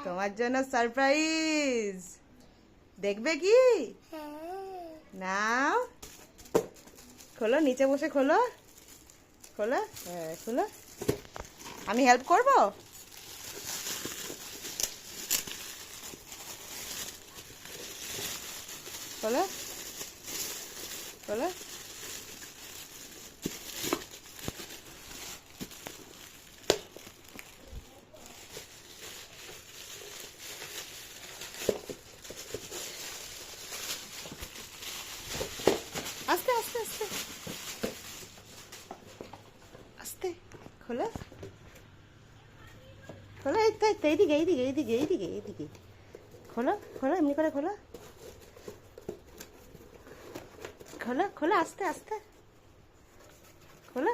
তোমার জন্য সারপ্রাইজ। দেখবে কি? নাও খোলো, নিচে বসে খোলো। খোলো, হ্যাঁ খোলো। আমি হেল্প করব? খোলো খোলো। আস্তে আস্তে আস্তে আস্তে খোলো খোলো। এই তো এইদিকে এইদিকে এইদিকে এইদিকে এইদিকে খোলো খোলো, এমনি করে খোলো। খোলো খোলো, আস্তে আস্তে খোলো।